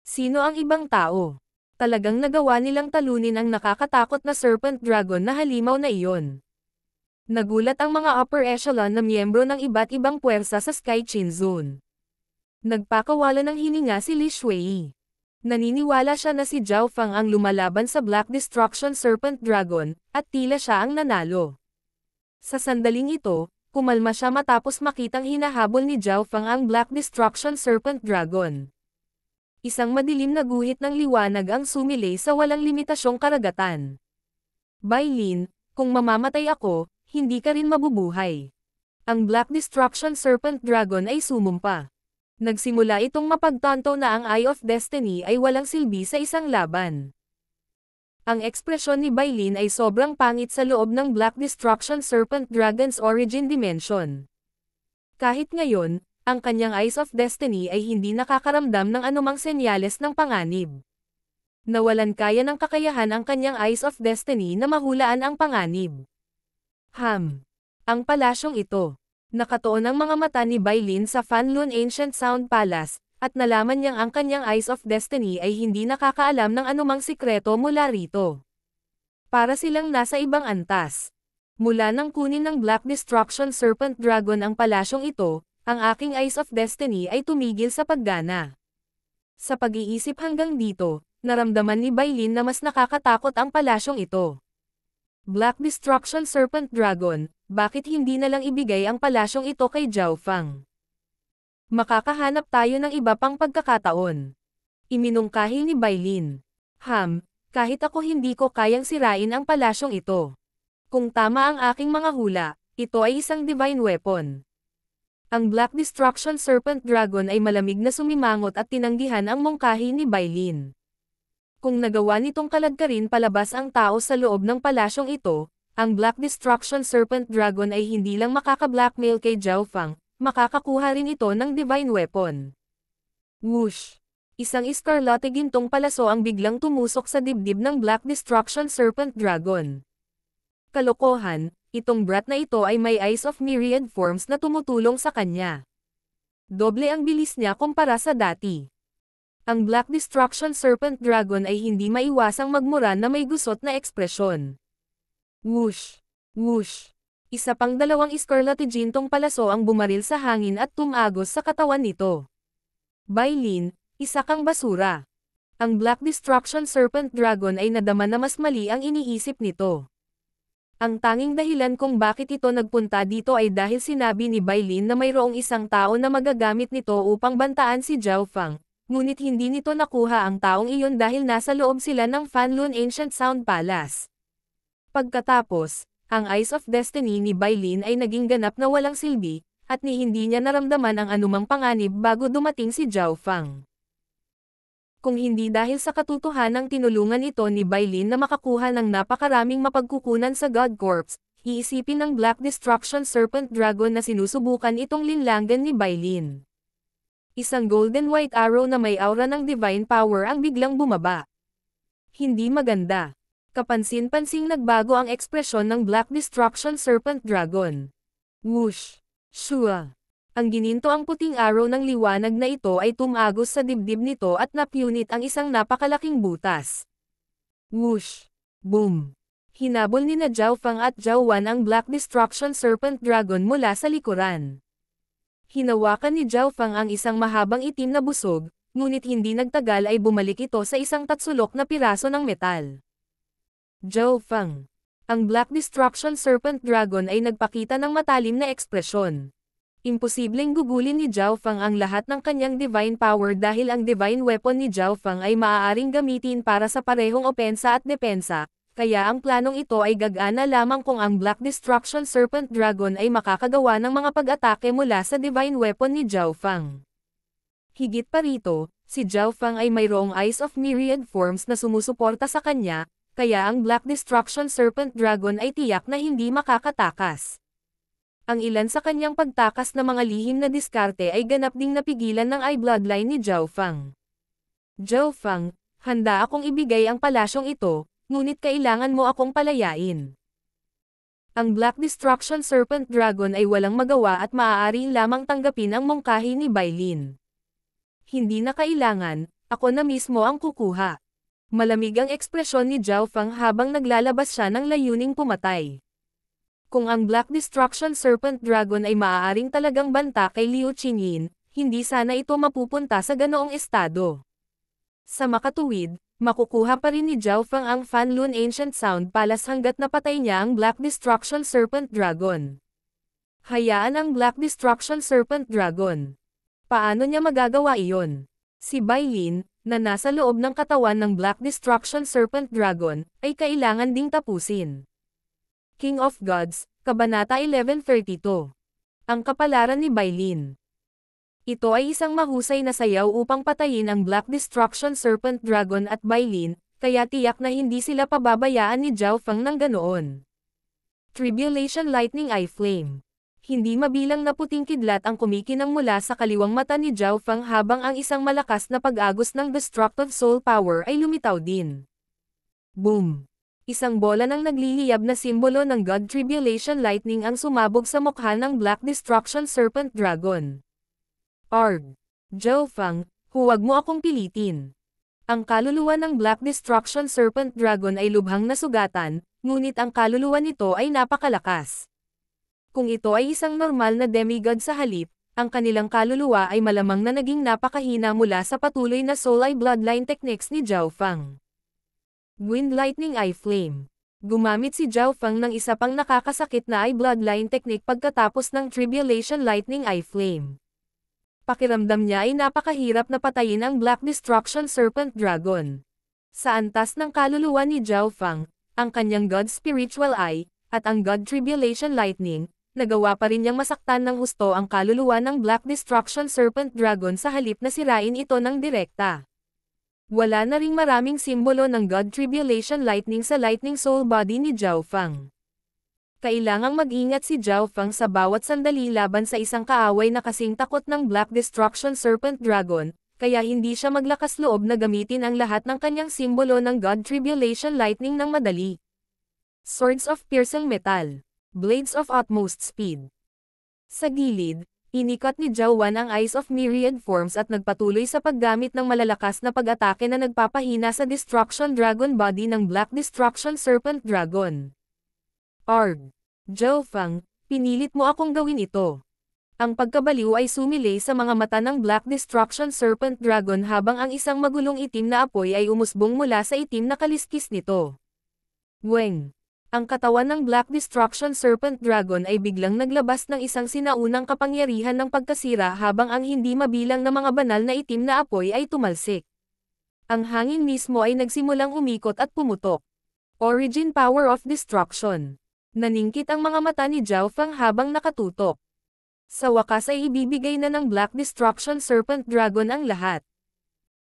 Sino ang ibang tao? Talagang nagawa nilang talunin ang nakakatakot na Serpent Dragon na halimaw na iyon. Nagulat ang mga upper echelon na miyembro ng iba't ibang puwersa sa Sky Chain Zone. Nagpakawala ng hininga si Li Shui. Naniniwala siya na si Zhao Feng ang lumalaban sa Black Destruction Serpent Dragon, at tila siya ang nanalo. Sa sandaling ito, kumalma siya matapos makitang hinahabol ni Zhao Feng ang Black Destruction Serpent Dragon. Isang madilim na guhit ng liwanag ang sumilay sa walang limitasyong karagatan. Bailin, kung mamamatay ako, hindi ka rin mabubuhay. Ang Black Destruction Serpent Dragon ay sumumpa. Nagsimula itong mapagtanto na ang Eye of Destiny ay walang silbi sa isang laban. Ang ekspresyon ni Bailin ay sobrang pangit sa loob ng Black Destruction Serpent Dragon's Origin Dimension. Kahit ngayon, ang kanyang Eyes of Destiny ay hindi nakakaramdam ng anumang senyales ng panganib. Nawalan kaya ng kakayahan ang kanyang Eyes of Destiny na mahulaan ang panganib. Ang palasyong ito. Nakatuon ang mga mata ni Bailin sa Fanlun Ancient Sound Palace, at nalaman niyang ang kanyang Eyes of Destiny ay hindi nakakaalam ng anumang sikreto mula rito. Para silang nasa ibang antas. Mula nang kunin ng Black Destruction Serpent Dragon ang palasyong ito, ang aking Eyes of Destiny ay tumigil sa paggana. Sa pag-iisip hanggang dito, naramdaman ni Bailin na mas nakakatakot ang palasyong ito. Black Destruction Serpent Dragon, bakit hindi na lang ibigay ang palasyong ito kay Zhao Feng? Makakahanap tayo ng iba pang pagkakataon. Iminungkahi ni Bailin. Kahit ako hindi ko kayang sirain ang palasyong ito. Kung tama ang aking mga hula, ito ay isang divine weapon. Ang Black Destruction Serpent Dragon ay malamig na sumimangot at tinanggihan ang mungkahi ni Bailin. Kung nagawa nitong kaladkarin palabas ang tao sa loob ng palasyong ito, ang Black Destruction Serpent Dragon ay hindi lang makaka-blackmail kay Zhao Feng, makakakuha rin ito ng divine weapon. Whoosh! Isang Escarlate gintong palaso ang biglang tumusok sa dibdib ng Black Destruction Serpent Dragon. Kalokohan, itong brat na ito ay may eyes of myriad forms na tumutulong sa kanya. Doble ang bilis niya kumpara sa dati. Ang Black Destruction Serpent Dragon ay hindi maiwasang magmura na may gusot na ekspresyon. Whoosh! Whoosh! Isa pang dalawang Escarlate gintong palaso ang bumaril sa hangin at tumagos sa katawan nito. Bailin, isa kang basura. Ang Black Destruction Serpent Dragon ay nadama na mas mali ang iniisip nito. Ang tanging dahilan kung bakit ito nagpunta dito ay dahil sinabi ni Bailin na mayroong isang tao na magagamit nito upang bantaan si Zhao Feng, ngunit hindi nito nakuha ang taong iyon dahil nasa loob sila ng Fanlun Ancient Sound Palace. Pagkatapos, ang Eyes of Destiny ni Bailin ay naging ganap na walang silbi, at hindi niya naramdaman ang anumang panganib bago dumating si Zhao Feng. Kung hindi dahil sa katotohanang tinulungan ito ni Bailin na makakuha ng napakaraming mapagkukunan sa God Corps, iisipin ng Black Destruction Serpent Dragon na sinusubukan itong linlangan ni Bailin. Isang golden white arrow na may aura ng divine power ang biglang bumaba. Hindi maganda. Kapansin-pansing nagbago ang ekspresyon ng Black Destruction Serpent Dragon. Whoosh! Shua! Ang gininto ang puting arrow ng liwanag na ito ay tumagos sa dibdib nito at napunit ang isang napakalaking butas. Whoosh! Boom! Hinabol ni na Zhao Feng at Zhao Wan ang Black Destruction Serpent Dragon mula sa likuran. Hinawakan ni Zhao Feng ang isang mahabang itim na busog, ngunit hindi nagtagal ay bumalik ito sa isang tatsulok na piraso ng metal. Zhao Feng. Ang Black Destruction Serpent Dragon ay nagpakita ng matalim na ekspresyon. Imposibleng gugulin ni Zhao Feng ang lahat ng kanyang divine power dahil ang divine weapon ni Zhao Feng ay maaaring gamitin para sa parehong opensa at depensa, kaya ang planong ito ay gagana lamang kung ang Black Destruction Serpent Dragon ay makakagawa ng mga pag-atake mula sa divine weapon ni Zhao Feng. Higit pa rito, si Zhao Feng ay mayroong Eyes of Myriad Forms na sumusuporta sa kanya, kaya ang Black Destruction Serpent Dragon ay tiyak na hindi makakatakas. Ang ilan sa kanyang pagtakas na mga lihim na diskarte ay ganap ding napigilan ng eye bloodline ni Zhao Feng. Zhao Feng, handa akong ibigay ang palasyong ito, ngunit kailangan mo akong palayain. Ang Black Destruction Serpent Dragon ay walang magawa at maaari lamang tanggapin ang mungkahi ni Bailin. Hindi na kailangan, ako na mismo ang kukuha. Malamig ang ekspresyon ni Zhao Feng habang naglalabas siya ng layuning pumatay. Kung ang Black Destruction Serpent Dragon ay maaaring talagang banta kay Liu Qingyin, hindi sana ito mapupunta sa ganoong estado. Sa makatuwid, makukuha pa rin ni Zhao Feng ang Fanlun Ancient Sound Palace hanggat napatay niya ang Black Destruction Serpent Dragon. Hayaan ang Black Destruction Serpent Dragon. Paano niya magagawa iyon? Si Bailin, na nasa loob ng katawan ng Black Destruction Serpent Dragon, ay kailangan ding tapusin. King of Gods, Kabanata 1132. Ang kapalaran ni Bailin. Ito ay isang mahusay na sayaw upang patayin ang Black Destruction Serpent Dragon at Bailin, kaya tiyak na hindi sila pababayaan ni Zhao Feng ng ganoon. Tribulation Lightning Eye Flame. Hindi mabilang na puting kidlat ang kumikinang mula sa kaliwang mata ni Zhao Feng habang ang isang malakas na pag-agos ng Destructive Soul Power ay lumitaw din. Boom! Isang bola ng nagliliyab na simbolo ng God Tribulation Lightning ang sumabog sa mukha ng Black Destruction Serpent Dragon. Arg! Zhao Feng, huwag mo akong pilitin. Ang kaluluwa ng Black Destruction Serpent Dragon ay lubhang nasugatan, ngunit ang kaluluwa nito ay napakalakas. Kung ito ay isang normal na demigod sa halip, ang kanilang kaluluwa ay malamang na naging napakahina mula sa patuloy na Soul Eye Bloodline techniques ni Zhao Feng. Wind Lightning Eye Flame. Gumamit si Zhao Feng ng isa pang nakakasakit na Eye Bloodline technique pagkatapos ng Tribulation Lightning Eye Flame. Pakiramdam niya ay napakahirap na patayin ang Black Destruction Serpent Dragon. Sa antas ng kaluluwa ni Zhao Feng, ang kanyang God Spiritual Eye, at ang God Tribulation Lightning, nagawa pa rin niyang masaktan ng husto ang kaluluwa ng Black Destruction Serpent Dragon sa halip na sirain ito ng direkta. Wala na ring maraming simbolo ng God Tribulation Lightning sa Lightning Soul Body ni Zhao Feng. Kailangang mag-ingat si Zhao Feng sa bawat sandali laban sa isang kaaway na kasing takot ng Black Destruction Serpent Dragon, kaya hindi siya maglakas loob na gamitin ang lahat ng kanyang simbolo ng God Tribulation Lightning ng madali. Swords of Piercing Metal. Blades of Utmost Speed. Sa gilid, inikat ni Zhao Wan ang Eyes of Myriad Forms at nagpatuloy sa paggamit ng malalakas na pag-atake na nagpapahina sa Destruction Dragon Body ng Black Destruction Serpent Dragon. Arg! Zhao Feng, pinilit mo akong gawin ito. Ang pagkabaliw ay sumilay sa mga mata ng Black Destruction Serpent Dragon habang ang isang magulong itim na apoy ay umusbong mula sa itim na kaliskis nito. Weng! Ang katawan ng Black Destruction Serpent Dragon ay biglang naglabas ng isang sinaunang kapangyarihan ng pagkasira habang ang hindi mabilang na mga banal na itim na apoy ay tumalsik. Ang hangin mismo ay nagsimulang umikot at pumutok. Origin Power of Destruction. Naningkit ang mga mata ni Zhao Feng habang nakatutok. Sa wakas ay ibibigay na ng Black Destruction Serpent Dragon ang lahat.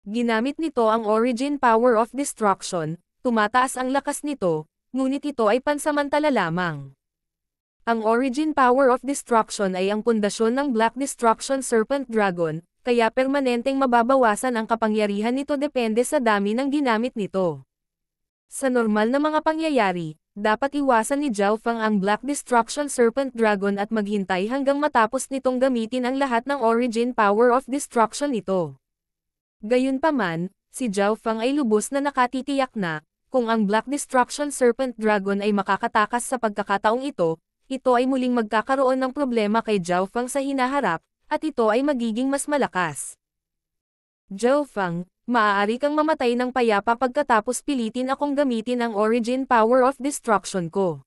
Ginamit nito ang Origin Power of Destruction, tumataas ang lakas nito, ngunit ito ay pansamantala lamang. Ang Origin Power of Destruction ay ang pundasyon ng Black Destruction Serpent Dragon, kaya permanenteng mababawasan ang kapangyarihan nito depende sa dami ng ginamit nito. Sa normal na mga pangyayari, dapat iwasan ni Zhao Feng ang Black Destruction Serpent Dragon at maghintay hanggang matapos nitong gamitin ang lahat ng Origin Power of Destruction nito. Gayunpaman, si Zhao Feng ay lubos na nakatitiyak na, kung ang Black Destruction Serpent Dragon ay makakatakas sa pagkakataong ito ay muling magkakaroon ng problema kay Zhao Feng sa hinaharap, at ito ay magiging mas malakas. Zhao Fang, maaari kang mamatay ng payapa pagkatapos pilitin akong gamitin ang origin power of destruction ko.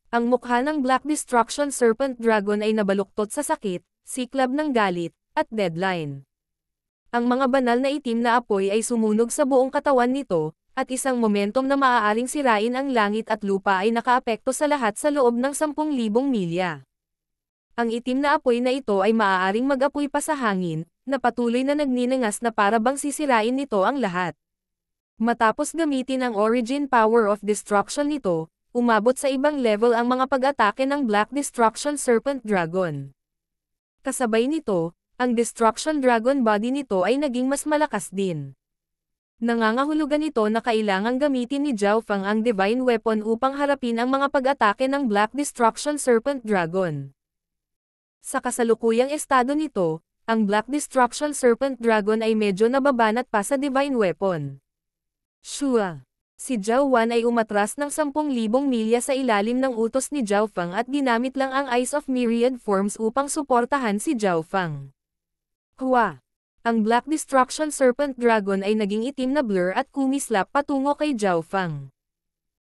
Ang mukha ng Black Destruction Serpent Dragon ay nabaluktot sa sakit, siklab ng galit, at deadline. Ang mga banal na itim na apoy ay sumunog sa buong katawan nito, at isang momentum na maaaring sirain ang langit at lupa ay nakaapekto sa lahat sa loob ng 10,000 milya. Ang itim na apoy na ito ay maaaring mag-apoy pa sa hangin, na patuloy na nagninangas na para bang sisirain nito ang lahat. Matapos gamitin ang origin power of destruction nito, umabot sa ibang level ang mga pag-atake ng Black Destruction Serpent Dragon. Kasabay nito, ang Destruction Dragon body nito ay naging mas malakas din. Nangangahulugan ito na kailangang gamitin ni Zhao Fang ang Divine Weapon upang harapin ang mga pag-atake ng Black Destruction Serpent Dragon. Sa kasalukuyang estado nito, ang Black Destruction Serpent Dragon ay medyo nababanat pa sa Divine Weapon. Shua. Si Zhao Wan ay umatras ng 10,000 milya sa ilalim ng utos ni Zhao Fang at ginamit lang ang Eyes of Myriad Forms upang suportahan si Zhao Fang. Hua. Ang Black Destruction Serpent Dragon ay naging itim na blur at kumislap patungo kay Zhao Fang.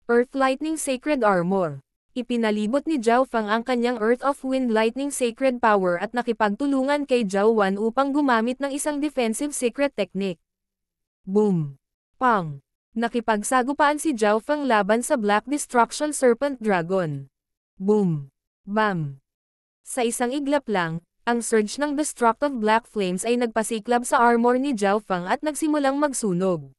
Earth Lightning Sacred Armor. Ipinalibot ni Zhao Fang ang kanyang Earth of Wind Lightning Sacred Power at nakipagtulungan kay Zhao Wan upang gumamit ng isang defensive secret technique. Boom! Pang! Nakipagsagupaan si Zhao Fang laban sa Black Destruction Serpent Dragon. Boom! Bam! Sa isang iglap lang, ang surge ng destructive black flames ay nagpasiklab sa armor ni Zhao Fang at nagsimulang magsunog.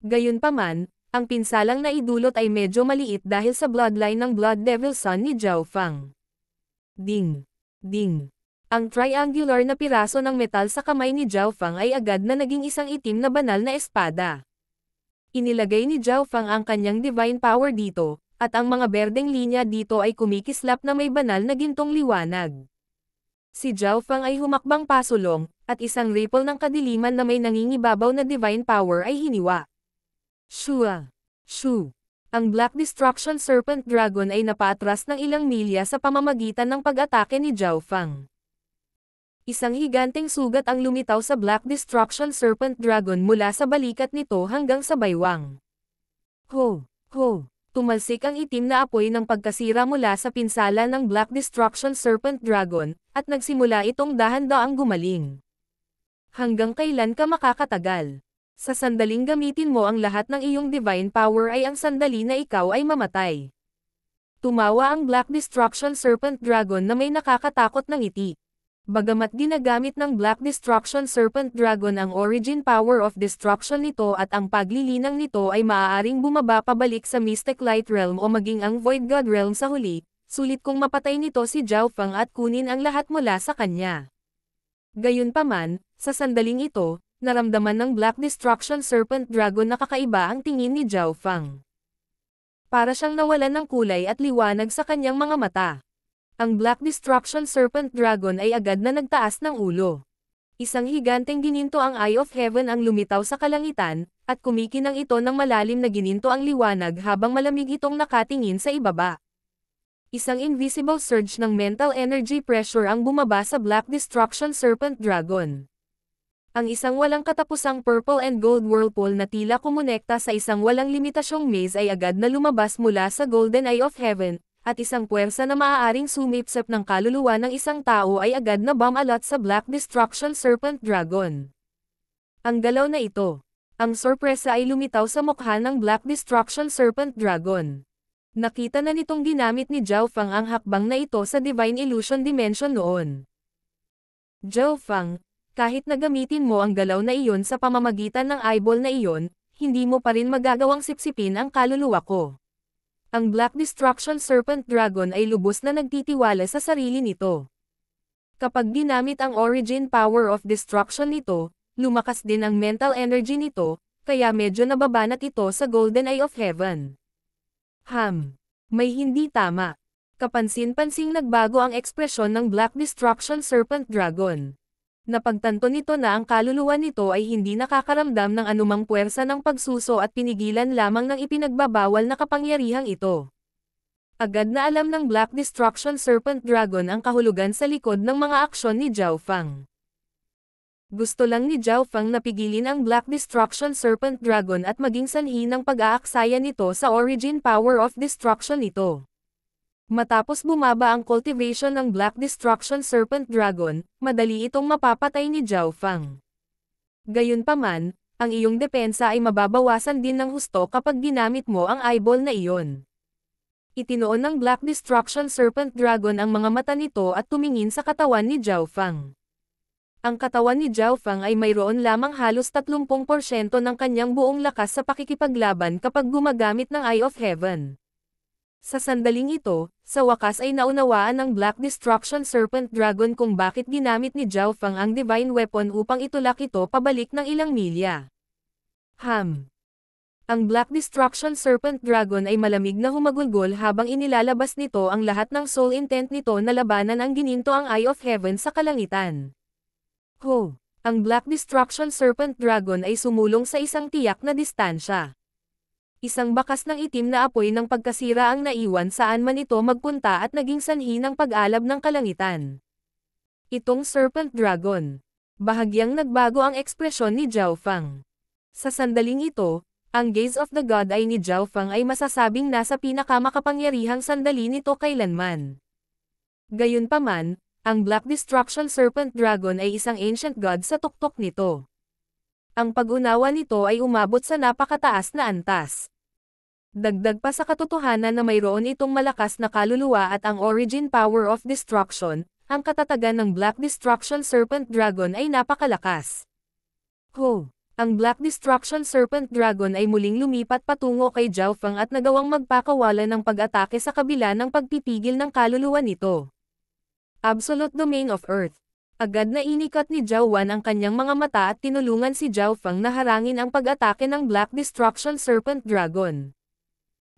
Gayunpaman, ang pinsalang naidulot ay medyo maliit dahil sa bloodline ng Blood Devil Son ni Zhao Fang. Ding! Ding! Ang triangular na piraso ng metal sa kamay ni Zhao Fang ay agad na naging isang itim na banal na espada. Inilagay ni Zhao Fang ang kanyang divine power dito, at ang mga berdeng linya dito ay kumikislap na may banal na gintong liwanag. Si Zhao Fang ay humakbang pasulong, at isang ripple ng kadiliman na may nangingibabaw na divine power ay hiniwa. Shua! Shu! Ang Black Destruction Serpent Dragon ay napaatras ng ilang milya sa pamamagitan ng pag-atake ni Zhao Fang. Isang higanteng sugat ang lumitaw sa Black Destruction Serpent Dragon mula sa balikat nito hanggang sa baywang. Ho! Ho! Tumalsik ang itim na apoy ng pagkasira mula sa pinsala ng Black Destruction Serpent Dragon, at nagsimula itong dahan-daang gumaling. Hanggang kailan ka makakatagal? Sa sandaling gamitin mo ang lahat ng iyong divine power ay ang sandali na ikaw ay mamatay. Tumawa ang Black Destruction Serpent Dragon na may nakakatakot na ngiti. Bagamat ginagamit ng Black Destruction Serpent Dragon ang origin power of destruction nito at ang paglilinang nito ay maaaring bumaba pabalik sa Mystic Light Realm o maging ang Void God Realm sa huli, sulit kung mapatay nito si Zhao Fang at kunin ang lahat mula sa kanya. Gayunpaman, sa sandaling ito, naramdaman ng Black Destruction Serpent Dragon na kakaiba ang tingin ni Zhao Fang. Para siyang nawalan ng kulay at liwanag sa kanyang mga mata. Ang Black Destruction Serpent Dragon ay agad na nagtaas ng ulo. Isang higanteng gininto ang Eye of Heaven ang lumitaw sa kalangitan, at kumikinang ito ng malalim na gininto ang liwanag habang malamig itong nakatingin sa ibaba. Isang invisible surge ng mental energy pressure ang bumaba sa Black Destruction Serpent Dragon. Ang isang walang katapusang purple and gold whirlpool na tila kumonekta sa isang walang limitasyong maze ay agad na lumabas mula sa Golden Eye of Heaven, at isang puwersa na maaaring sumipsip ng kaluluwa ng isang tao ay agad na bumalat sa Black Destruction Serpent Dragon. Ang galaw na ito. Ang sorpresa ay lumitaw sa mukha ng Black Destruction Serpent Dragon. Nakita na nitong ginamit ni Zhao Fang ang hakbang na ito sa Divine Illusion Dimension noon. Zhao Fang, kahit na gamitin mo ang galaw na iyon sa pamamagitan ng eyeball na iyon, hindi mo pa rin magagawang sipsipin ang kaluluwa ko. Ang Black Destruction Serpent Dragon ay lubos na nagtitiwala sa sarili nito. Kapag ginamit ang origin power of destruction nito, lumakas din ang mental energy nito, kaya medyo nababanat ito sa Golden Eye of Heaven. May hindi tama. Kapansin-pansing nagbago ang ekspresyon ng Black Destruction Serpent Dragon. Napagtanto nito na ang kaluluwa nito ay hindi nakakaramdam ng anumang puwersa ng pagsuso at pinigilan lamang ng ipinagbabawal na kapangyarihang ito. Agad na alam ng Black Destruction Serpent Dragon ang kahulugan sa likod ng mga aksyon ni Zhao Fang. Gusto lang ni Zhao Feng na pigilin ang Black Destruction Serpent Dragon at maging sanhi ng pag-aaksaya nito sa origin power of destruction nito. Matapos bumaba ang cultivation ng Black Destruction Serpent Dragon, madali itong mapapatay ni Zhao Feng. Gayunpaman, ang iyong depensa ay mababawasan din ng husto kapag ginamit mo ang eyeball na iyon. Itinoon ng Black Destruction Serpent Dragon ang mga mata nito at tumingin sa katawan ni Zhao Feng. Ang katawan ni Zhao Feng ay mayroon lamang halos 30% ng kanyang buong lakas sa pakikipaglaban kapag gumagamit ng Eye of Heaven. Sa sandaling ito, sa wakas ay naunawaan ng Black Destruction Serpent Dragon kung bakit ginamit ni Zhao Feng ang Divine Weapon upang itulak ito pabalik ng ilang milya. Ang Black Destruction Serpent Dragon ay malamig na humagulgol habang inilalabas nito ang lahat ng soul intent nito na labanan ang gininto ang Eye of Heaven sa kalangitan. Ang Black Destruction Serpent Dragon ay sumulong sa isang tiyak na distansya. Isang bakas ng itim na apoy ng pagkasira ang naiwan saan man ito magpunta at naging sanhi ng pag-alab ng kalangitan. Itong Serpent Dragon. Bahagyang nagbago ang ekspresyon ni Zhao Feng. Sa sandaling ito, ang gaze of the God Eye ni Zhao Feng ay masasabing nasa pinakamakapangyarihang sandali nito kailanman. Gayunpaman, ang Black Destruction Serpent Dragon ay isang ancient god sa tuktok nito. Ang pag-unawa nito ay umabot sa napakataas na antas. Dagdag pa sa katotohanan na mayroon itong malakas na kaluluwa at ang origin power of destruction, ang katatagan ng Black Destruction Serpent Dragon ay napakalakas. Ang Black Destruction Serpent Dragon ay muling lumipat patungo kay Zhao Feng at nagawang magpakawala ng pag-atake sa kabila ng pagpipigil ng kaluluwa nito. Absolute Domain of Earth. Agad na inikat ni Zhao Wan ang kanyang mga mata at tinulungan si Zhao Feng na harangin ang pag-atake ng Black Destruction Serpent Dragon.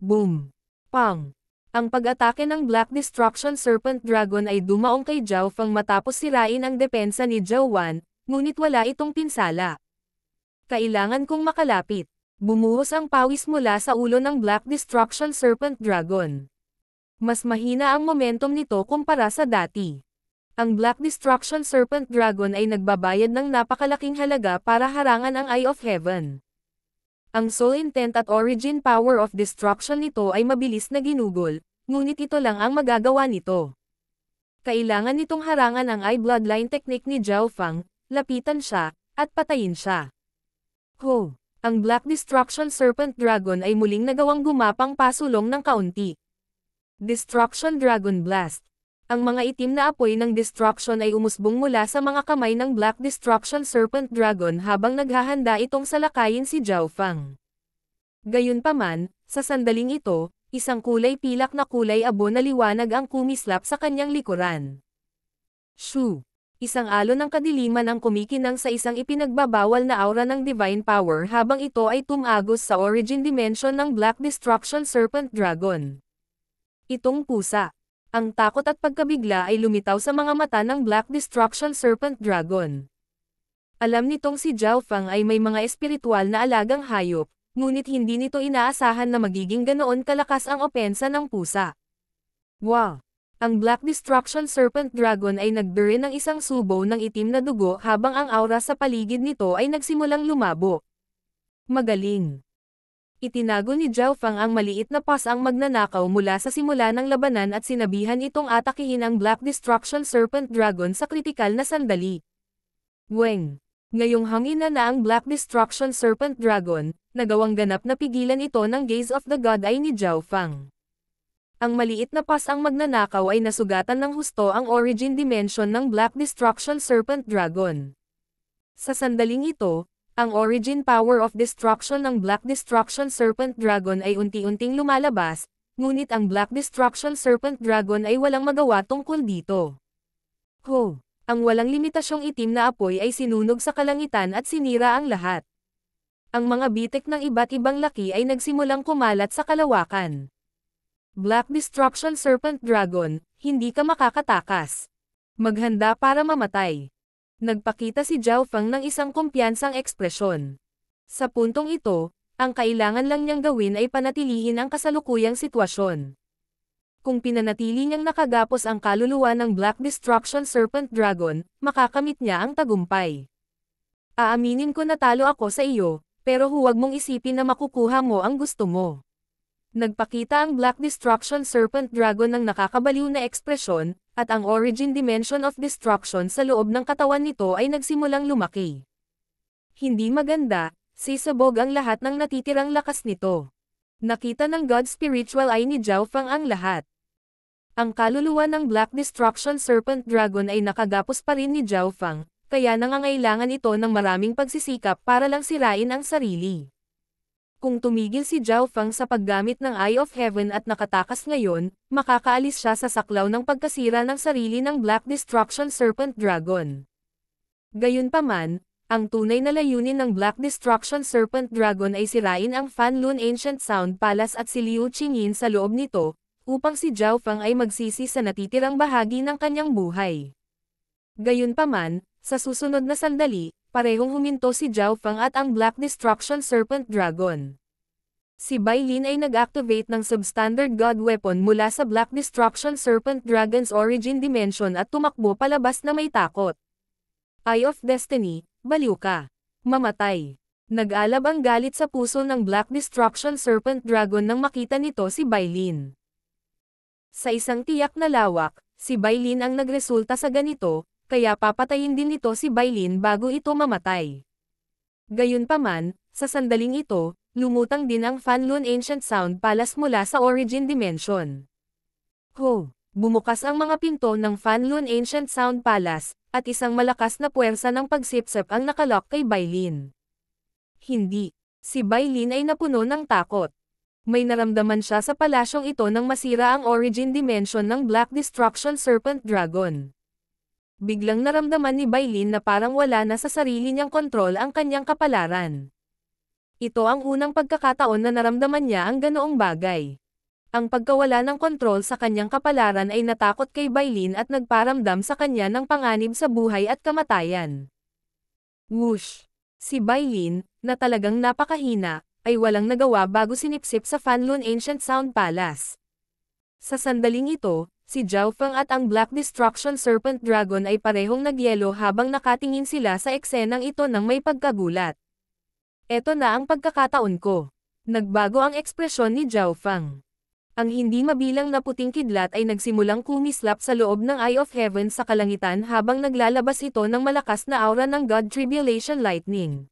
Boom! Pang! Ang pag-atake ng Black Destruction Serpent Dragon ay dumaong kay Zhao Feng matapos sirain ang depensa ni Zhao Wan, ngunit wala itong pinsala. Kailangan kong makalapit. Bumuhos ang pawis mula sa ulo ng Black Destruction Serpent Dragon. Mas mahina ang momentum nito kumpara sa dati. Ang Black Destruction Serpent Dragon ay nagbabayad ng napakalaking halaga para harangan ang Eye of Heaven. Ang soul intent at origin power of destruction nito ay mabilis na ginugol, ngunit ito lang ang magagawa nito. Kailangan nitong harangan ang Eye Bloodline technique ni Zhao Feng, lapitan siya, at patayin siya. Ang Black Destruction Serpent Dragon ay muling nagawang gumapang pasulong ng kaunti. Destruction Dragon Blast. Ang mga itim na apoy ng destruction ay umusbong mula sa mga kamay ng Black Destruction Serpent Dragon habang naghahanda itong salakayin si Zhao Feng. Gayunpaman, sa sandaling ito, isang kulay pilak na kulay abo na liwanag ang kumislap sa kanyang likuran. Shoo! Isang alon ng kadiliman ang kumikinang sa isang ipinagbabawal na aura ng divine power habang ito ay tumagos sa origin dimension ng Black Destruction Serpent Dragon. Itong pusa. Ang takot at pagkabigla ay lumitaw sa mga mata ng Black Destruction Serpent Dragon. Alam nitong si Zhao Feng ay may mga espiritual na alagang hayop, ngunit hindi nito inaasahan na magiging ganoon kalakas ang opensa ng pusa. Wow! Ang Black Destruction Serpent Dragon ay nagdure ng isang subo ng itim na dugo habang ang aura sa paligid nito ay nagsimulang lumabo. Magaling! Itinago ni Zhao Feng ang maliit na paws ang magnanakaw mula sa simula ng labanan at sinabihan itong atakihin ang Black Destruction Serpent Dragon sa kritikal na sandali. Ngayong hangin na ang Black Destruction Serpent Dragon, nagawang ganap na pigilan ito ng gaze of the God Eye ni Zhao Feng. Ang maliit na paws ang magnanakaw ay nasugatan ng husto ang origin dimension ng Black Destruction Serpent Dragon. Sa sandaling ito, ang origin power of destruction ng Black Destruction Serpent Dragon ay unti-unting lumalabas, ngunit ang Black Destruction Serpent Dragon ay walang magawa tungkol dito. Ang walang limitasyong itim na apoy ay sinunog sa kalangitan at sinira ang lahat. Ang mga bitik ng iba't ibang laki ay nagsimulang kumalat sa kalawakan. Black Destruction Serpent Dragon, hindi ka makakatakas. Maghanda para mamatay. Nagpakita si Zhao Feng ng isang kumpiyansang ekspresyon. Sa puntong ito, ang kailangan lang niyang gawin ay panatilihin ang kasalukuyang sitwasyon. Kung pinanatili niyang nakagapos ang kaluluwa ng Black Destruction Serpent Dragon, makakamit niya ang tagumpay. Aaminin ko na talo ako sa iyo, pero huwag mong isipin na makukuha mo ang gusto mo. Nagpakita ang Black Destruction Serpent Dragon ng nakakabaliw na ekspresyon, at ang origin dimension of destruction sa loob ng katawan nito ay nagsimulang lumaki. Hindi maganda, sisabog ang lahat ng natitirang lakas nito. Nakita ng God Spiritual Eye ni Zhao Fang ang lahat. Ang kaluluwa ng Black Destruction Serpent Dragon ay nakagapos pa rin ni Zhao Fang, kaya nangangailangan ito ng maraming pagsisikap para lang sirain ang sarili. Kung tumigil si Zhao Fang sa paggamit ng Eye of Heaven at nakatakas ngayon, makakaalis siya sa saklaw ng pagkasira ng sarili ng Black Destruction Serpent Dragon. Gayunpaman, ang tunay na layunin ng Black Destruction Serpent Dragon ay sirain ang Fanlun Ancient Sound Palace at si Liu Qingyin sa loob nito, upang si Zhao Fang ay magsisi sa natitirang bahagi ng kanyang buhay. Gayunpaman, sa susunod na sandali, parehong huminto si Zhao Fang at ang Black Destruction Serpent Dragon. Si Bai Lin ay nag-activate ng Substandard God Weapon mula sa Black Destruction Serpent Dragon's Origin Dimension at tumakbo palabas na may takot. Eye of Destiny, baliw ka. Mamatay. Nag-alab ang galit sa puso ng Black Destruction Serpent Dragon nang makita nito si Bai Lin. Sa isang tiyak na lawak, si Bai Lin ang nagresulta sa ganito, kaya papatayin din nito si Bai Lin bago ito mamatay. Gayunpaman, sa sandaling ito, lumutang din ang Fanlun Ancient Sound Palace mula sa Origin Dimension. Bumukas ang mga pinto ng Fanlun Ancient Sound Palace, at isang malakas na puwersa ng pagsipsip ang nakalock kay Bai Lin. Hindi. Si Bai Lin ay napuno ng takot. May naramdaman siya sa palasyong ito nang masira ang Origin Dimension ng Black Destruction Serpent Dragon. Biglang naramdaman ni Bai Lin na parang wala na sa sarili niyang kontrol ang kanyang kapalaran. Ito ang unang pagkakataon na naramdaman niya ang ganoong bagay. Ang pagkawala ng kontrol sa kanyang kapalaran ay natakot kay Bai Lin at nagparamdam sa kanya ng panganib sa buhay at kamatayan. Whoosh! Si Bai Lin, na talagang napakahina, ay walang nagawa bago sinipsip sa Fanlun Ancient Sound Palace. Sa sandaling ito, si Zhao Fang at ang Black Destruction Serpent Dragon ay parehong nagyelo habang nakatingin sila sa eksenang ito ng may pagkagulat. Eto na ang pagkakataon ko. Nagbago ang ekspresyon ni Zhao Fang. Ang hindi mabilang na puting kidlat ay nagsimulang kumislap sa loob ng Eye of Heaven sa kalangitan habang naglalabas ito ng malakas na aura ng God Tribulation Lightning.